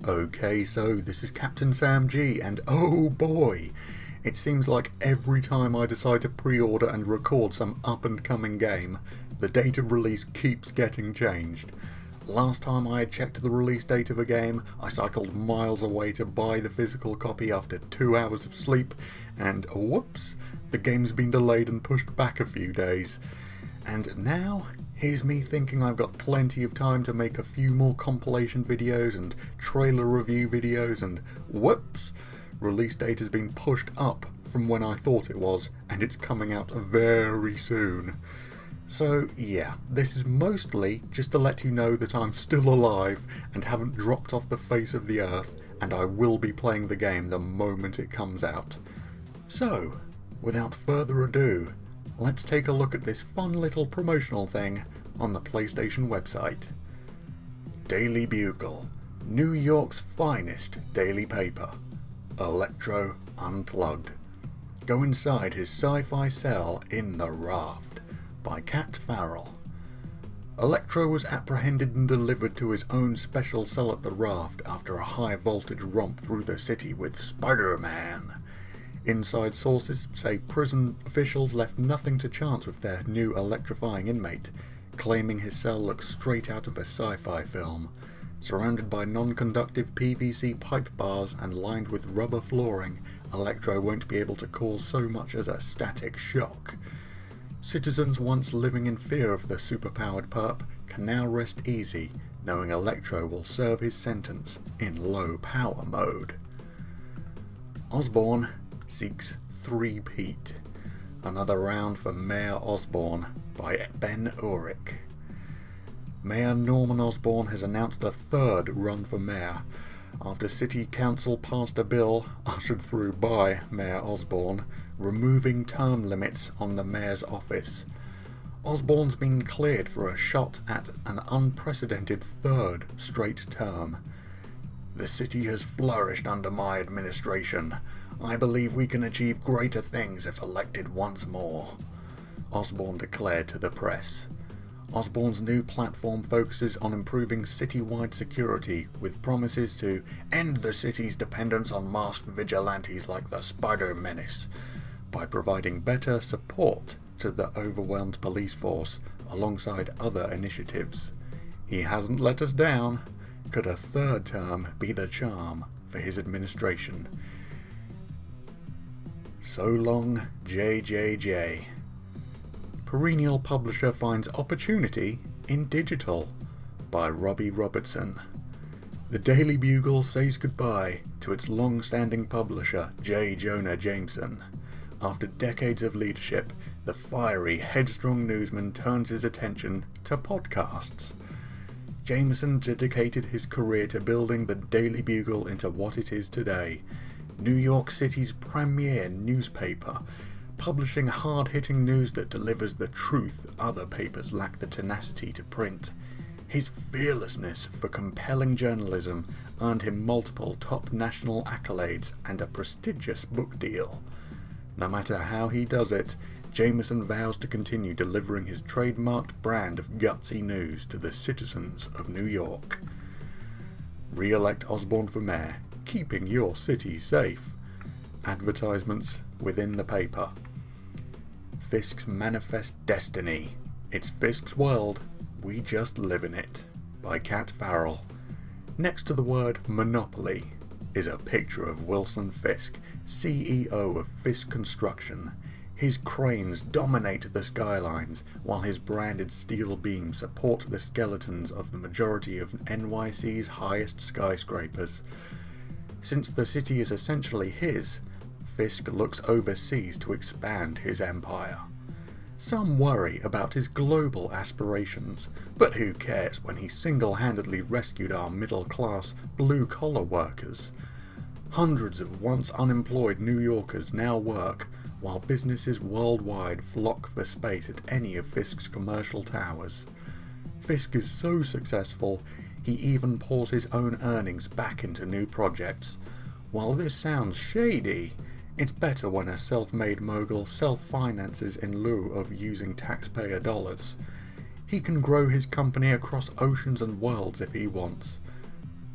Okay, so this is Captain Sam G, and oh boy, it seems like every time I decide to pre-order and record some up-and-coming game, the date of release keeps getting changed. Last time I had checked the release date of a game, I cycled miles away to buy the physical copy after 2 hours of sleep, and whoops, the game's been delayed and pushed back a few days. And now, here's me thinking I've got plenty of time to make a few more compilation videos and trailer review videos, and whoops, release date has been pushed up from when I thought it was, and it's coming out very soon. So yeah, this is mostly just to let you know that I'm still alive and haven't dropped off the face of the earth, and I will be playing the game the moment it comes out. So, without further ado, let's take a look at this fun little promotional thing on the PlayStation website. Daily Bugle, New York's finest daily paper. Electro Unplugged. Go inside his sci-fi cell in the Raft, by Cat Farrell. Electro was apprehended and delivered to his own special cell at the Raft after a high-voltage romp through the city with Spider-Man. Inside sources say prison officials left nothing to chance with their new electrifying inmate, claiming his cell looks straight out of a sci-fi film. Surrounded by non-conductive PVC pipe bars and lined with rubber flooring, Electro won't be able to cause so much as a static shock. Citizens once living in fear of the superpowered perp can now rest easy, knowing Electro will serve his sentence in low power mode. Osborn seeks three-peat. Another round for Mayor Osborn by Ben Urich. Mayor Norman Osborn has announced a third run for mayor, after City Council passed a bill, ushered through by Mayor Osborn, removing term limits on the mayor's office. Osborn's been cleared for a shot at an unprecedented third straight term. The city has flourished under my administration. I believe we can achieve greater things if elected once more, Osborn declared to the press. Osborn's new platform focuses on improving citywide security, with promises to end the city's dependence on masked vigilantes like the Spider Menace, by providing better support to the overwhelmed police force alongside other initiatives. He hasn't let us down. Could a third term be the charm for his administration? So long, JJJ. Perennial publisher finds opportunity in digital, by Robbie Robertson. The Daily Bugle says goodbye to its long-standing publisher, J. Jonah Jameson. After decades of leadership, the fiery, headstrong newsman turns his attention to podcasts. Jameson dedicated his career to building the Daily Bugle into what it is today, New York City's premier newspaper, publishing hard-hitting news that delivers the truth other papers lack the tenacity to print. His fearlessness for compelling journalism earned him multiple top national accolades and a prestigious book deal. No matter how he does it, Jameson vows to continue delivering his trademarked brand of gutsy news to the citizens of New York. Re-elect Osborn for mayor, keeping your city safe. Advertisements within the paper. Fisk's Manifest Destiny. It's Fisk's world, we just live in it, by Cat Farrell. Next to the word Monopoly is a picture of Wilson Fisk, CEO of Fisk Construction. His cranes dominate the skylines, while his branded steel beams support the skeletons of the majority of NYC's highest skyscrapers. Since the city is essentially his, Fisk looks overseas to expand his empire. Some worry about his global aspirations, but who cares when he single-handedly rescued our middle-class, blue-collar workers? Hundreds of once unemployed New Yorkers now work, while businesses worldwide flock for space at any of Fisk's commercial towers. Fisk is so successful, he even pours his own earnings back into new projects. While this sounds shady, it's better when a self-made mogul self-finances in lieu of using taxpayer dollars. He can grow his company across oceans and worlds if he wants.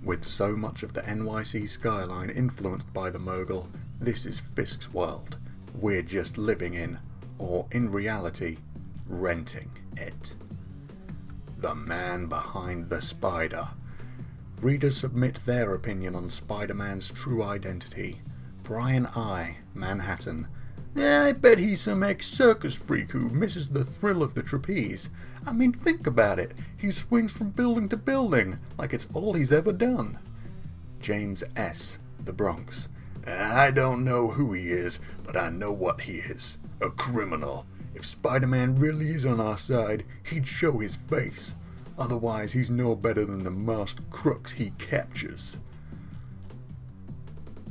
With so much of the NYC skyline influenced by the mogul, this is Fisk's world. We're just living in, or in reality, renting it. The man behind the spider. Readers submit their opinion on Spider-Man's true identity. Brian I., Manhattan. I bet he's some ex-circus freak who misses the thrill of the trapeze. I mean, think about it. He swings from building to building, like it's all he's ever done. James S., The Bronx. I don't know who he is, but I know what he is. A criminal. If Spider-Man really is on our side, he'd show his face. Otherwise, he's no better than the masked crooks he captures.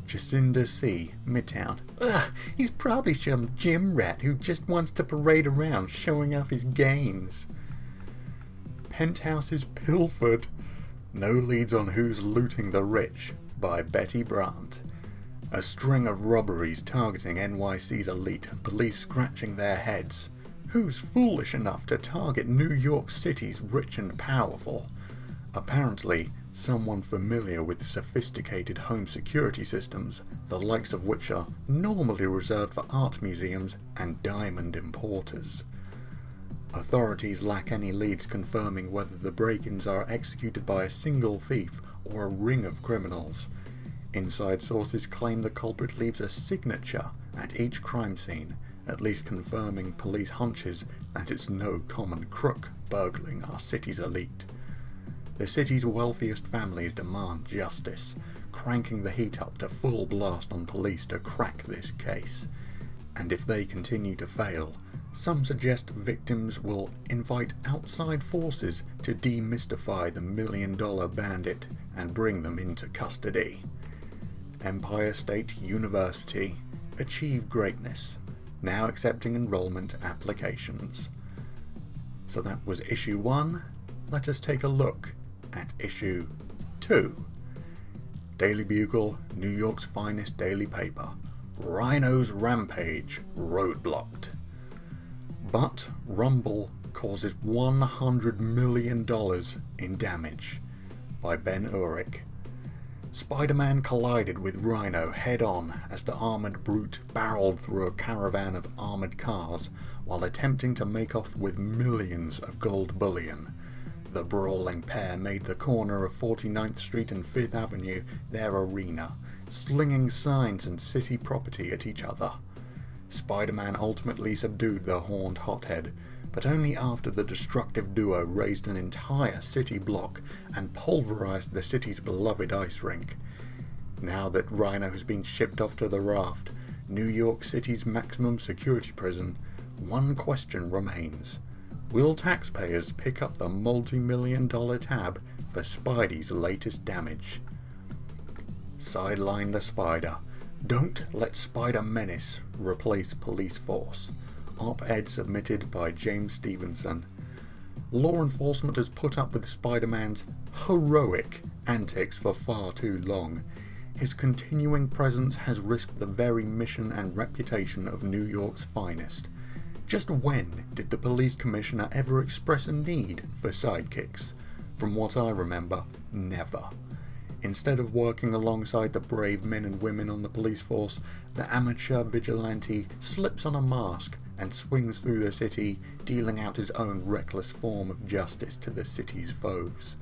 Jacinda C., Midtown. He's probably some gym rat who just wants to parade around showing off his gains. Penthouses pilfered. No leads on who's looting the rich, by Betty Brandt. A string of robberies targeting NYC's elite, police scratching their heads. Who's foolish enough to target New York City's rich and powerful? Apparently, someone familiar with sophisticated home security systems, the likes of which are normally reserved for art museums and diamond importers. Authorities lack any leads confirming whether the break-ins are executed by a single thief or a ring of criminals. Inside sources claim the culprit leaves a signature at each crime scene, at least confirming police hunches that it's no common crook burgling our city's elite. The city's wealthiest families demand justice, cranking the heat up to full blast on police to crack this case. And if they continue to fail, some suggest victims will invite outside forces to demystify the million-dollar bandit and bring them into custody. Empire State University. Achieve greatness. Now accepting enrollment applications. So that was issue 1. Let us take a look at issue 2. Daily Bugle, New York's finest daily paper. Rhino's rampage roadblocked. But Rumble causes $100 million in damage. By Ben Urich. Spider-Man collided with Rhino head-on as the armoured brute barreled through a caravan of armoured cars while attempting to make off with millions of gold bullion. The brawling pair made the corner of 49th Street and 5th Avenue their arena, slinging signs and city property at each other. Spider-Man ultimately subdued the horned hothead, but only after the destructive duo razed an entire city block and pulverized the city's beloved ice rink. Now that Rhino has been shipped off to the raft, New York City's maximum security prison, one question remains. Will taxpayers pick up the multi-million-dollar tab for Spidey's latest damage? Sideline the Spider. Don't let Spider Menace replace police force. Op-ed submitted by James Stevenson. Law enforcement has put up with Spider-Man's heroic antics for far too long. His continuing presence has risked the very mission and reputation of New York's finest. Just when did the police commissioner ever express a need for sidekicks? From what I remember, never. Instead of working alongside the brave men and women on the police force, the amateur vigilante slips on a mask and swings through the city, dealing out his own reckless form of justice to the city's foes.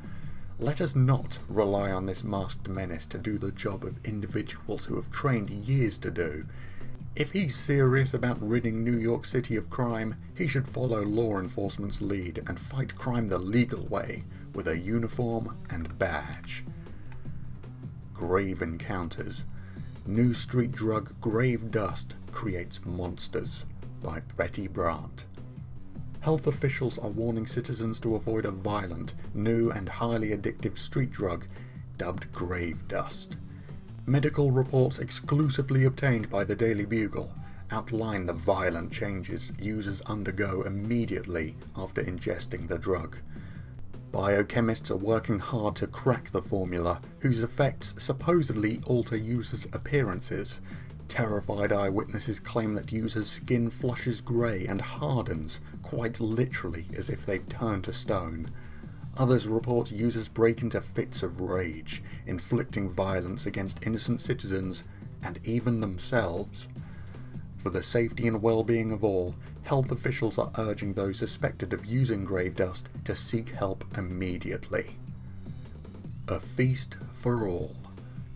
Let us not rely on this masked menace to do the job of individuals who have trained years to do. If he's serious about ridding New York City of crime, he should follow law enforcement's lead and fight crime the legal way, with a uniform and badge. Grave Encounters. New street drug grave dust creates monsters. By Betty Brandt. Health officials are warning citizens to avoid a violent, new and highly addictive street drug dubbed grave dust. Medical reports exclusively obtained by the Daily Bugle outline the violent changes users undergo immediately after ingesting the drug. Biochemists are working hard to crack the formula, whose effects supposedly alter users' appearances. Terrified eyewitnesses claim that users' skin flushes grey and hardens, quite literally as if they've turned to stone. Others report users break into fits of rage, inflicting violence against innocent citizens and even themselves. For the safety and well-being of all, health officials are urging those suspected of using grave dust to seek help immediately. A feast for all.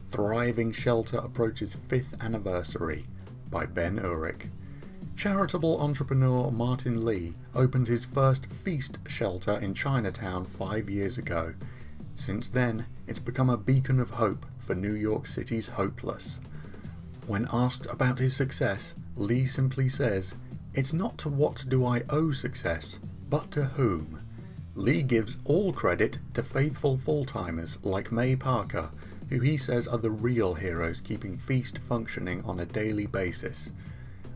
Thriving Shelter approaches 5th anniversary by Ben Urich. Charitable entrepreneur Martin Lee opened his first feast shelter in Chinatown 5 years ago. Since then, it's become a beacon of hope for New York City's hopeless. When asked about his success, Lee simply says, "It's not to what do I owe success, but to whom." Lee gives all credit to faithful full-timers like May Parker, who he says are the real heroes keeping Feast functioning on a daily basis.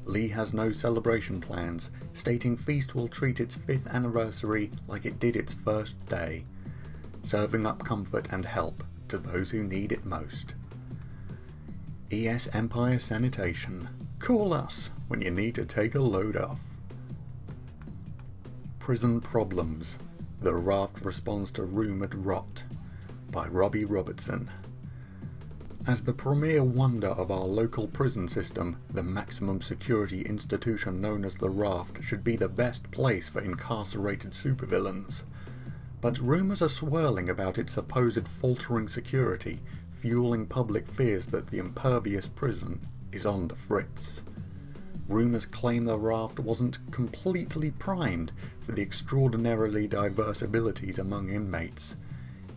Lee has no celebration plans, stating Feast will treat its 5th anniversary like it did its first day, serving up comfort and help to those who need it most. ES Empire Sanitation. Call us when you need to take a load off. Prison Problems. The Raft Responds to Rumoured Rot by Robbie Robertson. As the premier wonder of our local prison system, the maximum security institution known as the Raft should be the best place for incarcerated supervillains. But rumours are swirling about its supposed faltering security, fueling public fears that the impervious prison is on the fritz. Rumours claim the Raft wasn't completely primed for the extraordinarily diverse abilities among inmates.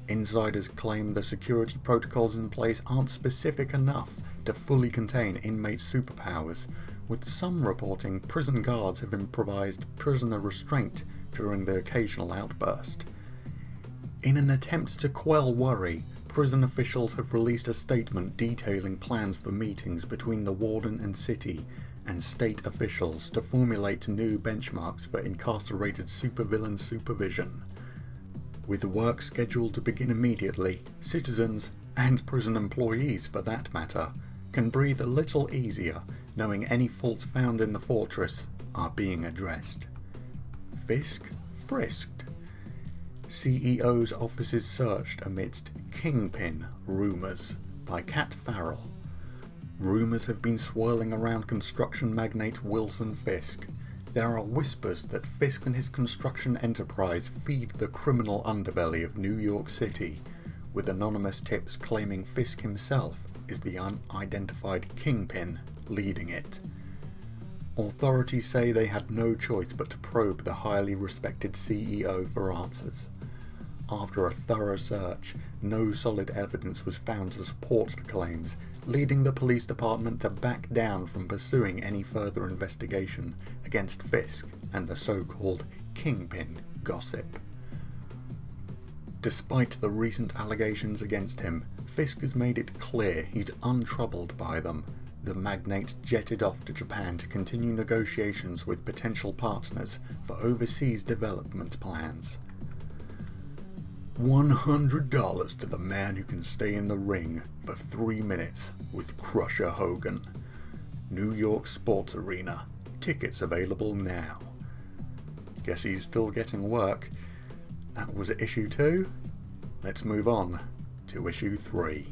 Insiders claim the security protocols in place aren't specific enough to fully contain inmate superpowers, with some reporting prison guards have improvised prisoner restraint during the occasional outburst. In an attempt to quell worry, prison officials have released a statement detailing plans for meetings between the warden and city and state officials to formulate new benchmarks for incarcerated supervillain supervision. With work scheduled to begin immediately, citizens, and prison employees for that matter, can breathe a little easier knowing any faults found in the fortress are being addressed. Fisk frisked. CEO's offices searched amidst Kingpin Rumours by Kat Farrell. Rumours have been swirling around construction magnate Wilson Fisk. There are whispers that Fisk and his construction enterprise feed the criminal underbelly of New York City, with anonymous tips claiming Fisk himself is the unidentified kingpin leading it. Authorities say they had no choice but to probe the highly respected CEO for answers. After a thorough search, no solid evidence was found to support the claims, leading the police department to back down from pursuing any further investigation against Fisk and the so-called Kingpin gossip. Despite the recent allegations against him, Fisk has made it clear he's untroubled by them. The magnate jetted off to Japan to continue negotiations with potential partners for overseas development plans. $100 to the man who can stay in the ring for 3 minutes with Crusher Hogan. New York Sports Arena. Tickets available now. Guess he's still getting work. That was issue 2. Let's move on to issue 3.